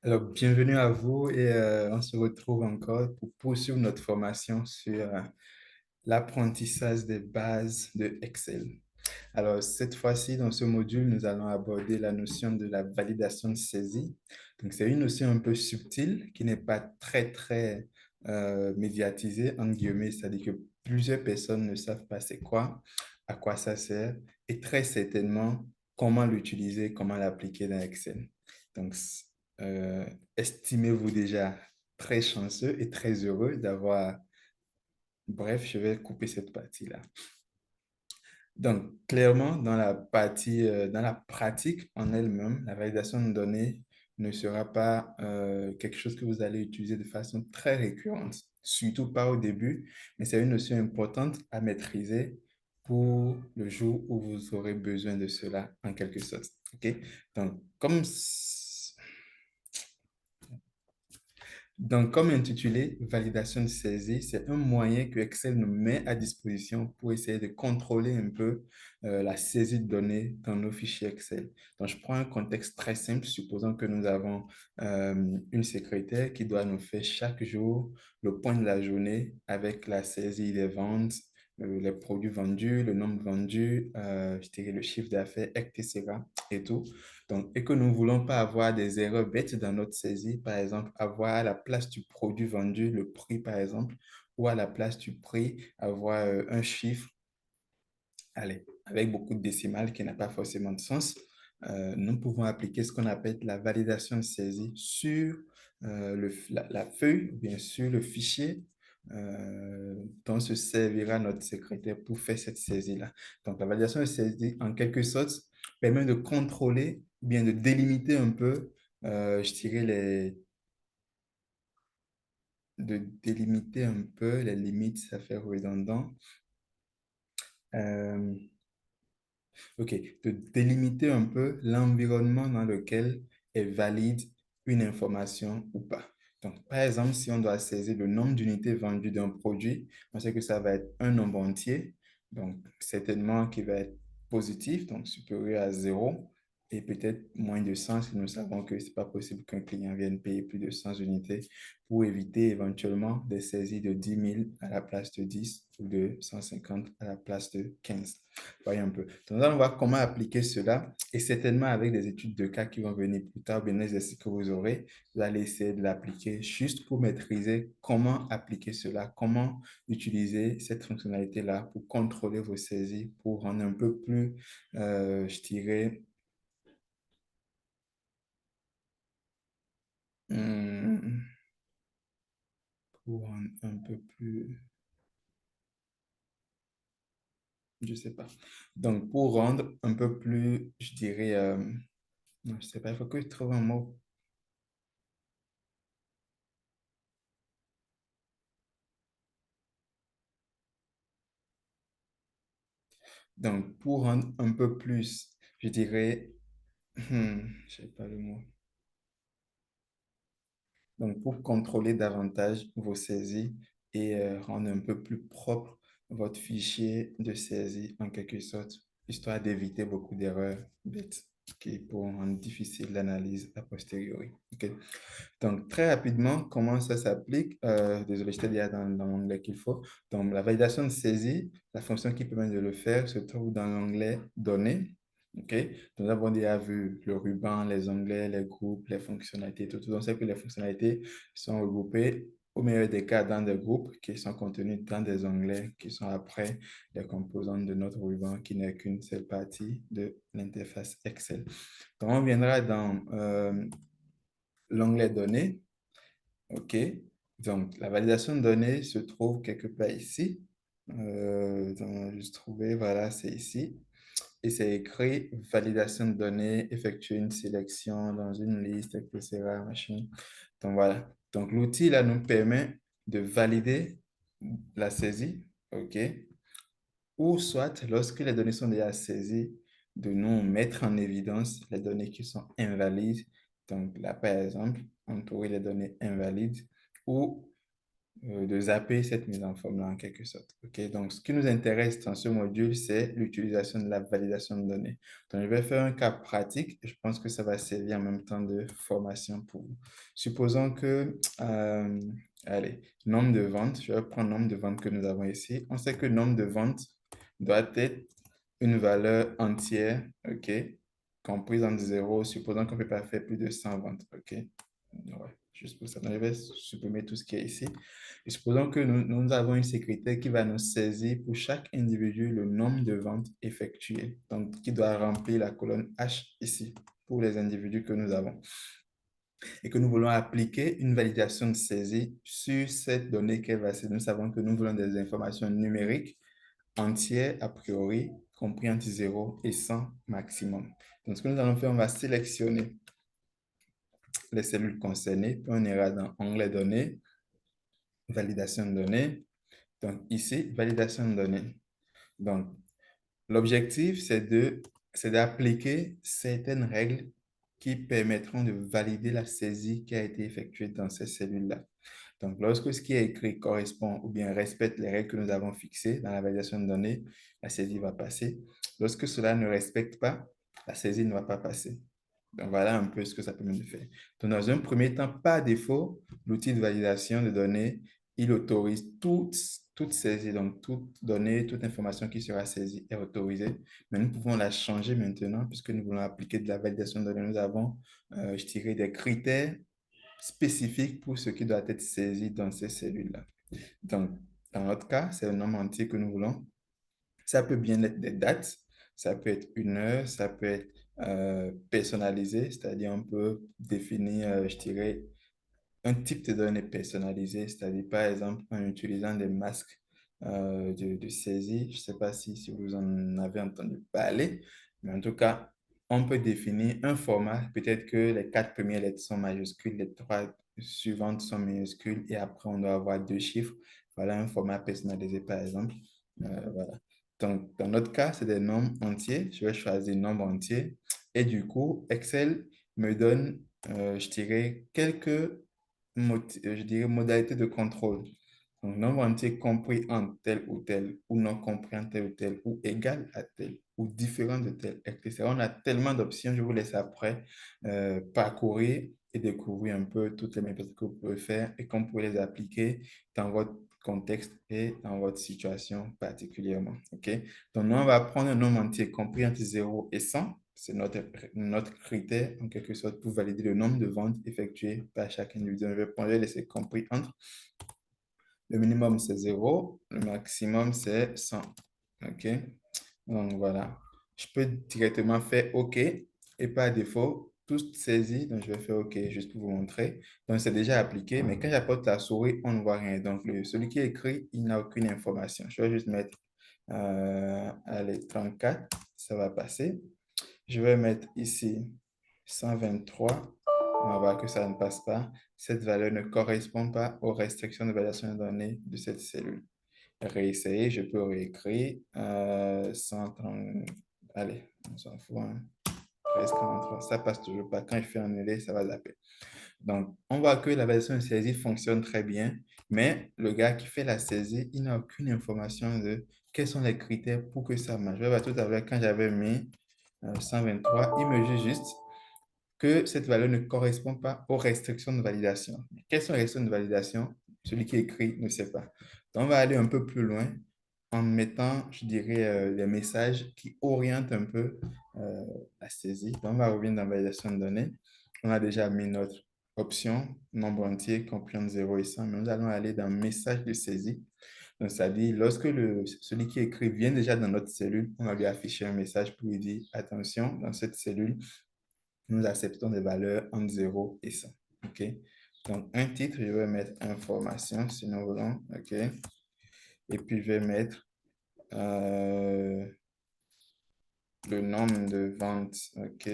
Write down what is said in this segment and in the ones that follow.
Alors, bienvenue à vous et on se retrouve encore pour poursuivre notre formation sur l'apprentissage des bases de Excel. Alors, cette fois-ci, dans ce module, nous allons aborder la notion de la validation de saisie. Donc, c'est une notion un peu subtile qui n'est pas très médiatisée, entre guillemets, c'est-à-dire que plusieurs personnes ne savent pas c'est quoi, à quoi ça sert et très certainement comment l'utiliser, comment l'appliquer dans Excel. Donc, euh, estimez-vous déjà très chanceux et très heureux d'avoir... Bref, je vais couper cette partie-là. Donc, clairement, dans la partie, dans la pratique en elle-même, la validation de données ne sera pas quelque chose que vous allez utiliser de façon très récurrente, surtout pas au début, mais c'est une notion importante à maîtriser pour le jour où vous aurez besoin de cela en quelque sorte. OK? Donc, comme intitulé Validation de saisie, c'est un moyen que Excel nous met à disposition pour essayer de contrôler un peu la saisie de données dans nos fichiers Excel. Donc, je prends un contexte très simple, supposons que nous avons une secrétaire qui doit nous faire chaque jour le point de la journée avec la saisie des ventes, les produits vendus, le nombre vendu, je dirais le chiffre d'affaires, etc. et tout. Donc, et que nous ne voulons pas avoir des erreurs bêtes dans notre saisie, par exemple, avoir à la place du produit vendu le prix, par exemple, ou à la place du prix, avoir un chiffre, allez, avec beaucoup de décimales qui n'a pas forcément de sens. Nous pouvons appliquer ce qu'on appelle la validation de saisie sur la feuille, bien sûr, le fichier dont se servira notre secrétaire pour faire cette saisie-là. Donc, la validation de saisie, en quelque sorte, permet de contrôler, bien de délimiter un peu, je dirais, de délimiter un peu les limites, ça fait redondant. Euh, OK, de délimiter un peu l'environnement dans lequel est valide une information ou pas. Donc, par exemple, si on doit saisir le nombre d'unités vendues d'un produit, on sait que ça va être un nombre entier, donc certainement qui va être positif, donc supérieur à zéro, et peut-être moins de 100 si nous savons que ce n'est pas possible qu'un client vienne payer plus de 100 unités pour éviter éventuellement des saisies de 10 000 à la place de 10 ou de 150 à la place de 15. Voyons un peu. Donc, là, on va voir comment appliquer cela et certainement avec des études de cas qui vont venir plus tard, bien les exercices que vous aurez, vous allez essayer de l'appliquer juste pour maîtriser comment appliquer cela, comment utiliser cette fonctionnalité-là pour contrôler vos saisies, pour rendre un peu plus, je dirais, hum, pour rendre un peu plus, je sais pas. Donc, pour rendre un peu plus, je dirais, non, je sais pas, il faut que je trouve un mot. Donc, pour rendre un peu plus, je dirais, je sais pas le mot. Donc, pour contrôler davantage vos saisies et rendre un peu plus propre votre fichier de saisie en quelque sorte, histoire d'éviter beaucoup d'erreurs bêtes qui pourront rendre difficile l'analyse a posteriori. OK. Donc, très rapidement, comment ça s'applique? Désolé, je t'ai dit dans l'onglet qu'il faut. Donc, la validation de saisie, la fonction qui permet de le faire se trouve dans l'onglet Données. OK? Nous avons déjà vu le ruban, les onglets, les groupes, les fonctionnalités, tout. On sait que les fonctionnalités sont regroupées au meilleur des cas dans des groupes qui sont contenus dans des onglets qui sont après les composantes de notre ruban qui n'est qu'une seule partie de l'interface Excel. Donc, on viendra dans l'onglet Données. OK. Donc, la validation de données se trouve quelque part ici. Donc, juste trouver, voilà, c'est ici. Et c'est écrit validation de données, effectuer une sélection dans une liste, etc. Machin. Donc, voilà. Donc, l'outil là nous permet de valider la saisie. OK. Ou soit, lorsque les données sont déjà saisies, de nous mettre en évidence les données qui sont invalides. Donc, là, par exemple, on pourrait les données invalides ou de zapper cette mise en forme-là en quelque sorte. OK? Donc, ce qui nous intéresse dans ce module, c'est l'utilisation de la validation de données. Donc, je vais faire un cas pratique et je pense que ça va servir en même temps de formation pour vous. Supposons que, allez, nombre de ventes, je vais prendre le nombre de ventes que nous avons ici. On sait que le nombre de ventes doit être une valeur entière, OK, comprise entre 0, supposons qu'on ne peut pas faire plus de 100 ventes, OK? Ouais, juste pour ça. Donc, je vais supprimer tout ce qui est ici. Et supposons que nous avons une secrétaire qui va nous saisir pour chaque individu le nombre de ventes effectuées, donc qui doit remplir la colonne H ici pour les individus que nous avons. Et que nous voulons appliquer une validation de saisie sur cette donnée qu'elle va saisir. Nous savons que nous voulons des informations numériques entières a priori, compris entre 0 et 100 maximum. Donc, ce que nous allons faire, on va sélectionner les cellules concernées, puis on ira dans Onglet Données, Validation de données. Donc, ici, validation de données. Donc, l'objectif, c'est d'appliquer certaines règles qui permettront de valider la saisie qui a été effectuée dans ces cellules-là. Donc, lorsque ce qui est écrit correspond ou bien respecte les règles que nous avons fixées dans la validation de données, la saisie va passer. Lorsque cela ne respecte pas, la saisie ne va pas passer. Donc, voilà un peu ce que ça permet de faire. Donc, dans un premier temps, par défaut, l'outil de validation de données, il autorise toute saisie. Donc, toute donnée, toute information qui sera saisie est autorisée. Mais nous pouvons la changer maintenant puisque nous voulons appliquer de la validation de données. Nous avons, je dirais, des critères spécifiques pour ce qui doit être saisi dans ces cellules-là. Donc, dans notre cas, c'est un nombre entier que nous voulons. Ça peut bien être des dates, ça peut être une heure, ça peut être personnalisé, c'est-à-dire on peut définir, je dirais, un type de données personnalisées, c'est-à-dire par exemple en utilisant des masques de saisie. Je ne sais pas si vous en avez entendu parler, mais en tout cas, on peut définir un format. Peut-être que les 4 premières lettres sont majuscules, les 3 suivantes sont minuscules et après on doit avoir 2 chiffres. Voilà un format personnalisé par exemple. Voilà. Donc, dans notre cas, c'est des nombres entiers. Je vais choisir nombre entier et du coup, Excel me donne, je dirais, quelques je dirais, modalité de contrôle. Donc, nombre entier compris en tel ou tel, ou non compris en tel ou tel, ou égal à tel, ou différent de tel, etc. On a tellement d'options, je vous laisse après parcourir et découvrir un peu toutes les méthodes que vous pouvez faire et qu'on pourrait les appliquer dans votre contexte et dans votre situation particulièrement. OK? Donc, nous, on va prendre un nombre entier compris entre 0 et 100. C'est notre critère, en quelque sorte, pour valider le nombre de ventes effectuées par chaque individu. Je vais prendre laisser compris entre. Le minimum, c'est 0. Le maximum, c'est 100. OK? Donc, voilà. Je peux directement faire OK. Et par défaut, tout saisit. Donc, je vais faire OK juste pour vous montrer. Donc, c'est déjà appliqué. Mais quand j'apporte la souris, on ne voit rien. Donc, celui qui est écrit, il n'a aucune information. Je vais juste mettre, allez, 34. Ça va passer. Je vais mettre ici 123. On va voir que ça ne passe pas. Cette valeur ne correspond pas aux restrictions de validation de données de cette cellule. Réessayer, je peux réécrire 130. Allez, on s'en fout. Hein. 13,43. Ça passe toujours pas. Quand je fais annuler, ça va zapper. Donc, on voit que la validation de saisie fonctionne très bien, mais le gars qui fait la saisie, il n'a aucune information de quels sont les critères pour que ça marche. Je vois tout à l'heure, quand j'avais mis 123, il me dit juste que cette valeur ne correspond pas aux restrictions de validation. Quelles sont les restrictions de validation? Celui qui écrit ne sait pas. Donc, on va aller un peu plus loin en mettant, je dirais, les messages qui orientent un peu euh, la saisie. Donc, on va revenir dans la validation de données. On a déjà mis notre option, nombre entier compris entre 0 et 100, mais nous allons aller dans message de saisie. Donc, c'est-à-dire, lorsque celui qui écrit vient déjà dans notre cellule, on va lui afficher un message pour lui dire, attention, dans cette cellule, nous acceptons des valeurs entre 0 et 100. OK? Donc, un titre, je vais mettre information, si nous voulons. OK? Et puis, je vais mettre le nombre de ventes. OK?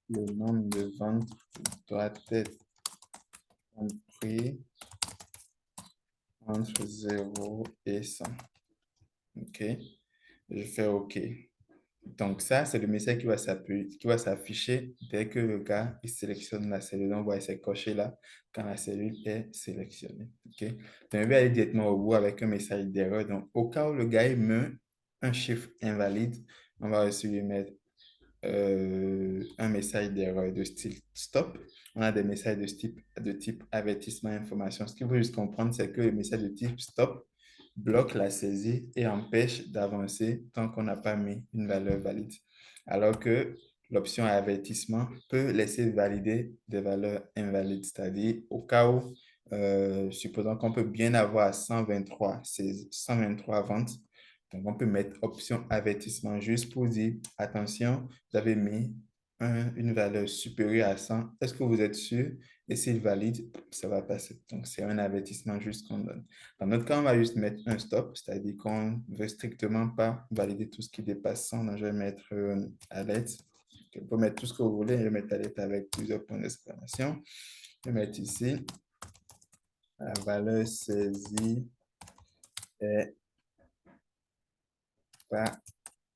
Le nombre de ventes doit être compris entre 0 et 100. OK? Je fais OK. Donc ça, c'est le message qui va s'afficher dès que le gars il sélectionne la cellule. Donc, on voit c'est coché là quand la cellule est sélectionnée. OK? Donc, on va aller directement au bout avec un message d'erreur. Donc, au cas où le gars il met un chiffre invalide, on va aussi lui mettre un message d'erreur de style stop. On a des messages de type avertissement information. Ce qu'il faut juste comprendre, c'est que le message de type stop bloque la saisie et empêche d'avancer tant qu'on n'a pas mis une valeur valide. Alors que l'option avertissement peut laisser valider des valeurs invalides, c'est-à-dire au cas où, supposons qu'on peut bien avoir 123 ventes, donc on peut mettre option avertissement juste pour dire, attention, vous avez mis une valeur supérieure à 100. Est-ce que vous êtes sûr? Et s'il valide, ça va passer. Donc, c'est un avertissement juste qu'on donne. Dans notre cas, on va juste mettre un stop, c'est-à-dire qu'on ne veut strictement pas valider tout ce qui dépasse 100. Donc, je vais mettre alerte. Vous pouvez mettre tout ce que vous voulez. Je vais mettre alerte avec plusieurs points d'exclamation. Je vais mettre ici la valeur saisie est pas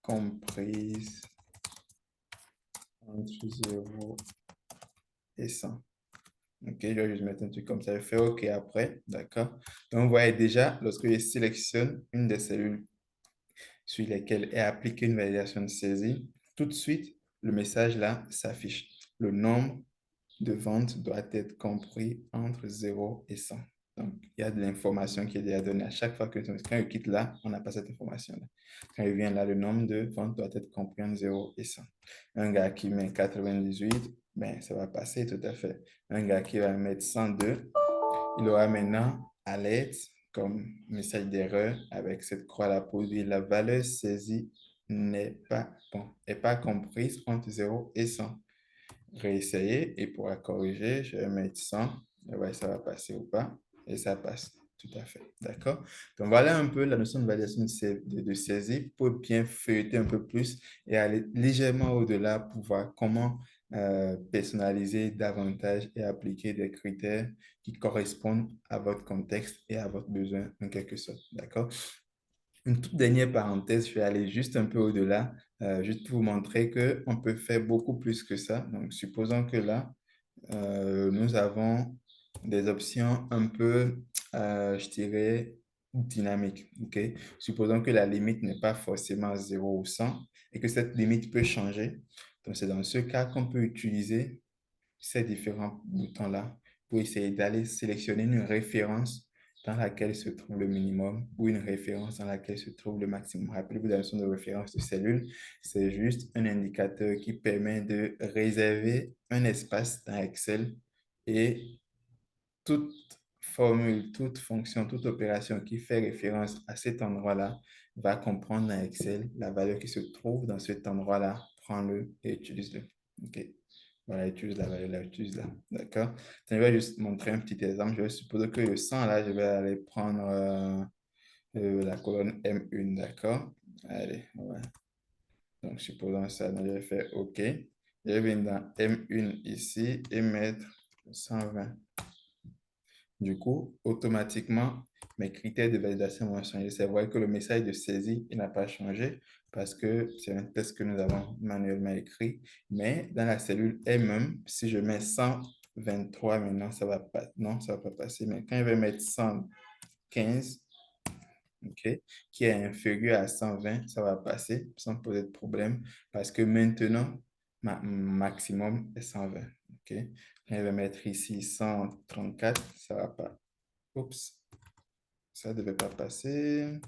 comprise entre 0 et 100. OK, je vais juste mettre un truc comme ça. Je fais OK après. D'accord. Donc, vous voyez déjà, lorsque je sélectionne une des cellules sur lesquelles est appliquée une validation de saisie, tout de suite, le message là s'affiche. Le nombre de ventes doit être compris entre 0 et 100. Donc, il y a de l'information qui est déjà donnée à chaque fois que quand je quitte là, on n'a pas cette information-là. Quand je viens là, le nombre de ventes doit être compris entre 0 et 100. Un gars qui met 98, ben, ça va passer tout à fait. Un gars qui va mettre 102, il aura maintenant alerte comme message d'erreur avec cette croix-là pour dire la valeur saisie n'est pas, bon, est pas comprise entre 0 et 100. Réessayer et pour la corriger, je vais mettre 100 et voir si ça va passer ou pas. Et ça passe. Tout à fait. D'accord? Donc voilà un peu la notion de validation de saisie pour bien feuilleter un peu plus et aller légèrement au-delà pour voir comment personnaliser davantage et appliquer des critères qui correspondent à votre contexte et à votre besoin en quelque sorte. D'accord? Une toute dernière parenthèse, je vais aller juste un peu au-delà, juste pour vous montrer qu'on peut faire beaucoup plus que ça. Donc, supposons que là, nous avons des options un peu, je dirais, dynamiques. OK? Supposons que la limite n'est pas forcément 0 ou 100 et que cette limite peut changer. Donc, c'est dans ce cas qu'on peut utiliser ces différents boutons-là pour essayer d'aller sélectionner une référence dans laquelle se trouve le minimum ou une référence dans laquelle se trouve le maximum. Rappelez-vous, la notion de référence de cellule, c'est juste un indicateur qui permet de réserver un espace dans Excel et toute formule, toute fonction, toute opération qui fait référence à cet endroit-là va comprendre dans Excel la valeur qui se trouve dans cet endroit-là. Prends-le et utilise-le. OK. Voilà, utilise la valeur là, utilise là. D'accord? Je vais juste montrer un petit exemple. Je vais supposer que le 100, là, je vais aller prendre la colonne M1. D'accord? Allez, ouais. Donc, supposons ça. Donc, je vais faire OK. Je vais venir dans M1 ici et mettre 120. Du coup, automatiquement, mes critères de validation vont changer. C'est vrai que le message de saisie, il n'a pas changé parce que c'est un test que nous avons manuellement écrit. Mais dans la cellule elle-même, si je mets 123 maintenant, ça va pas, non, ça va pas passer. Mais quand je vais mettre 115, OK, qui est inférieur à 120, ça va passer sans poser de problème parce que maintenant, ma maximum est 120. OK, je vais mettre ici 134, ça va pas. Oups, ça ne devait pas passer.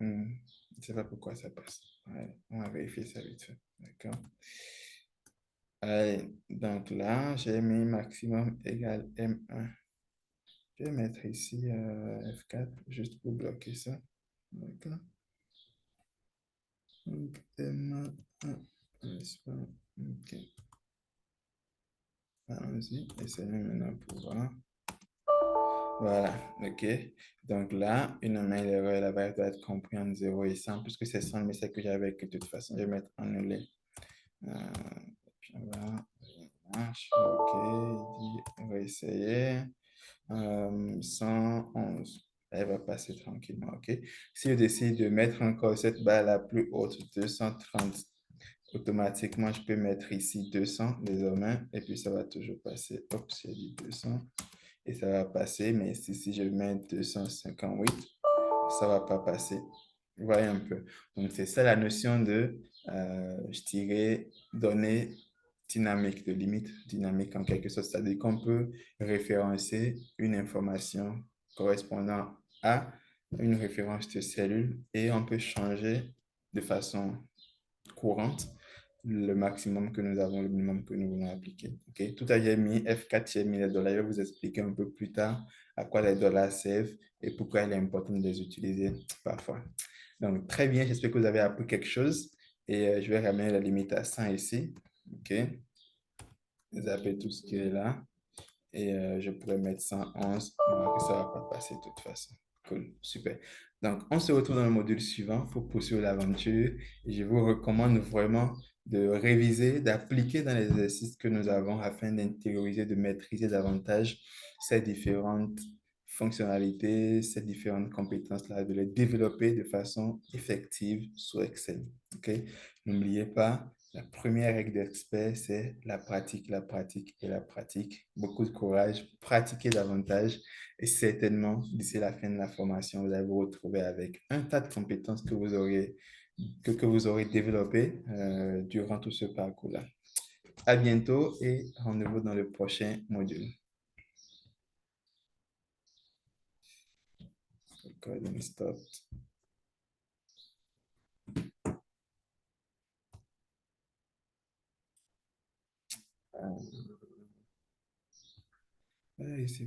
Je ne sais pas pourquoi ça passe. Ouais, on va vérifier ça vite fait. D'accord. Allez, donc là, j'ai mis maximum égal M1. Je vais mettre ici F4 juste pour bloquer ça. D'accord. Donc M1. OK. Allons-y. Essayons maintenant pour voir. Voilà, ok. Donc là, une mail erreur, la valeur doit être comprise en 0 et 100, puisque c'est 100, mais c'est que j'avais que de toute façon, je vais mettre annulé. Euh, puis voilà, ça marche, ok, il dit, on va essayer. 111. Elle va passer tranquillement, OK? Si je décide de mettre encore cette barre la plus haute, 230, automatiquement, je peux mettre ici 200 désormais, et puis ça va toujours passer. Hop, j'ai dit 200, et ça va passer, mais si je mets 258, ça va pas passer. Vous voyez un peu. Donc, c'est ça la notion de, je dirais, données dynamiques, de limite dynamique en quelque sorte. C'est-à-dire qu'on peut référencer une information correspondant à une référence de cellule et on peut changer de façon courante le maximum que nous avons, le minimum que nous voulons appliquer. OK? Tout à j'ai mis F4, j'ai mis les dollars. Je vais vous expliquer un peu plus tard à quoi les dollars servent et pourquoi il est important de les utiliser parfois. Donc, très bien, j'espère que vous avez appris quelque chose et je vais ramener la limite à 100 ici. OK? Vous avez tout ce qui est là et je pourrais mettre 111, que ça ne va pas passer de toute façon. Cool, super. Donc, on se retrouve dans le module suivant pour poursuivre l'aventure et je vous recommande vraiment de réviser, d'appliquer dans les exercices que nous avons afin d'intérioriser, de maîtriser davantage ces différentes fonctionnalités, ces différentes compétences-là, de les développer de façon effective sur Excel. OK? N'oubliez pas, la première règle d'expert, c'est la pratique et la pratique. Beaucoup de courage, pratiquez davantage et certainement, d'ici la fin de la formation, vous allez vous retrouver avec un tas de compétences que vous aurez développées durant tout ce parcours-là. À bientôt et rendez-vous dans le prochain module. Recording stopped. Ah, ici,